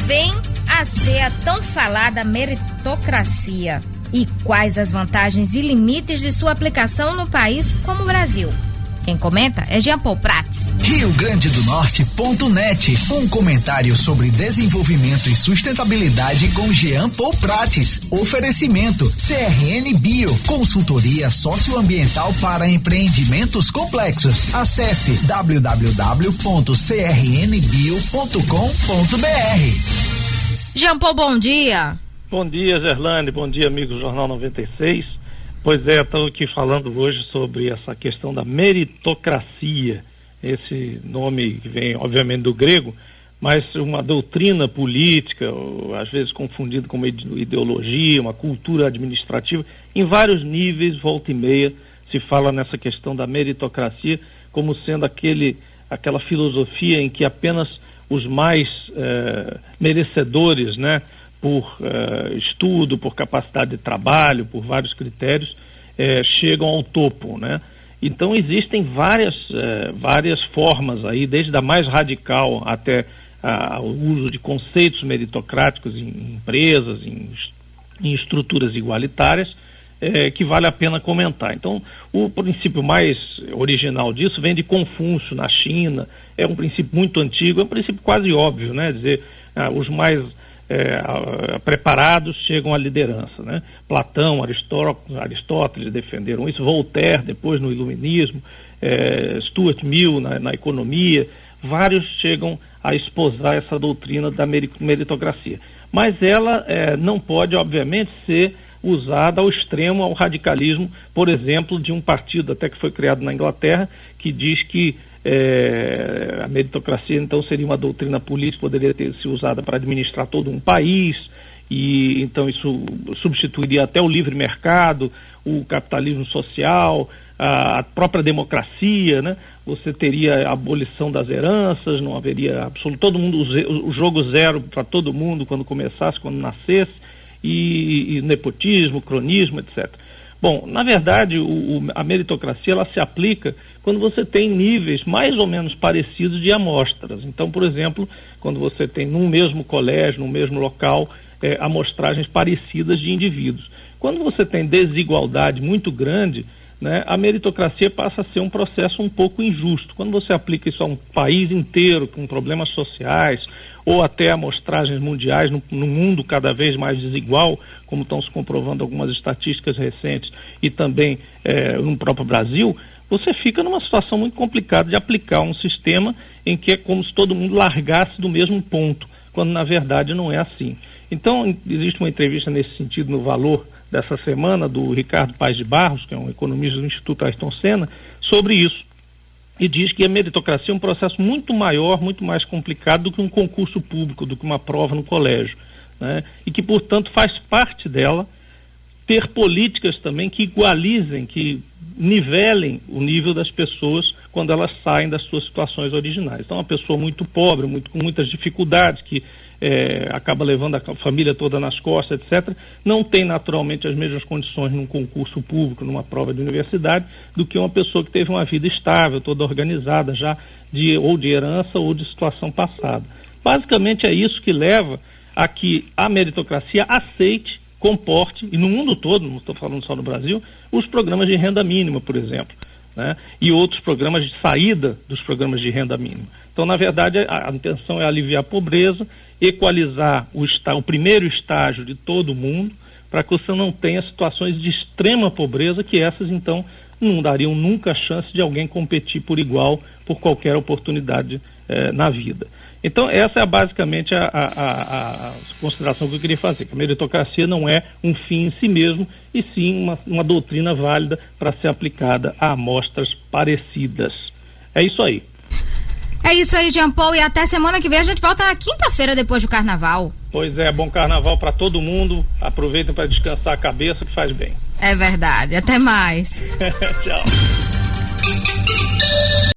vem a ser a tão falada meritocracia? E quais as vantagens e limites de sua aplicação no país como o Brasil? Quem comenta é Jean Paul Prats. RioGrandeDoNorte.net, um comentário sobre desenvolvimento e sustentabilidade com Jean Paul Prats. Oferecimento CRN Bio, consultoria socioambiental para empreendimentos complexos. Acesse www.crnbio.com.br. Jean Paul, bom dia. Bom dia, Gerlane, bom dia, amigos do Jornal 96. Pois é, estou aqui falando hoje sobre essa questão da meritocracia, esse nome que vem, obviamente, do grego, mas uma doutrina política, às vezes confundido com uma ideologia, uma cultura administrativa. Em vários níveis, volta e meia, se fala nessa questão da meritocracia como sendo aquela filosofia em que apenas os mais merecedores, né, por estudo, por capacidade de trabalho, por vários critérios, chegam ao topo, né? Então existem várias formas aí, desde a mais radical até o uso de conceitos meritocráticos em empresas, em estruturas igualitárias, que vale a pena comentar. Então, o princípio mais original disso vem de Confúcio, na China, é um princípio muito antigo, é um princípio quase óbvio, né? Dizer, os mais preparados chegam à liderança, né? Platão, Aristóteles defenderam isso, Voltaire depois no Iluminismo, Stuart Mill na economia, vários chegam a esposar essa doutrina da meritocracia. Mas ela não pode, obviamente, ser usada ao extremo, ao radicalismo, por exemplo, de um partido até que foi criado na Inglaterra, que diz que a meritocracia então seria uma doutrina política, poderia ter sido usada para administrar todo um país, e então isso substituiria até o livre mercado, o capitalismo social, a própria democracia, né? Você teria a abolição das heranças, não haveria todo mundo, o jogo zero para todo mundo quando começasse, quando nascesse, e nepotismo, cronismo, etc. Bom, na verdade, a meritocracia ela se aplica quando você tem níveis mais ou menos parecidos de amostras. Então, por exemplo, quando você tem num mesmo colégio, num mesmo local, amostragens parecidas de indivíduos. Quando você tem desigualdade muito grande, né, a meritocracia passa a ser um processo um pouco injusto. Quando você aplica isso a um país inteiro com problemas sociais, ou até amostragens mundiais no mundo cada vez mais desigual, como estão se comprovando algumas estatísticas recentes, e também no próprio Brasil, você fica numa situação muito complicada de aplicar um sistema em que é como se todo mundo largasse do mesmo ponto, quando na verdade não é assim. Então, existe uma entrevista nesse sentido no Valor dessa semana, do Ricardo Paes de Barros, que é um economista do Instituto Ayrton Senna, sobre isso. E diz que a meritocracia é um processo muito maior, muito mais complicado do que um concurso público, do que uma prova no colégio, né? E que, portanto, faz parte dela ter políticas também que igualizem, que nivelem o nível das pessoas quando elas saem das suas situações originais. Então, uma pessoa muito pobre, com muitas dificuldades, que acaba levando a família toda nas costas, etc., não tem naturalmente as mesmas condições num concurso público, numa prova de universidade, do que uma pessoa que teve uma vida estável, toda organizada já, ou de herança ou de situação passada. Basicamente é isso que leva a que a meritocracia aceite, comporte, e no mundo todo, não estou falando só no Brasil, os programas de renda mínima, por exemplo, né? E outros programas de saída dos programas de renda mínima. Então, na verdade, a intenção é aliviar a pobreza, equalizar o primeiro estágio de todo mundo, para que você não tenha situações de extrema pobreza, que essas, então, não dariam nunca a chance de alguém competir por igual por qualquer oportunidade na vida. Então, essa é basicamente a consideração que eu queria fazer, que a meritocracia não é um fim em si mesmo, e sim uma doutrina válida para ser aplicada a amostras parecidas. É isso aí. É isso aí, Jean Paul, e até semana que vem a gente volta na quinta-feira depois do Carnaval. Pois é, bom Carnaval para todo mundo, aproveitem para descansar a cabeça que faz bem. É verdade, até mais. Tchau.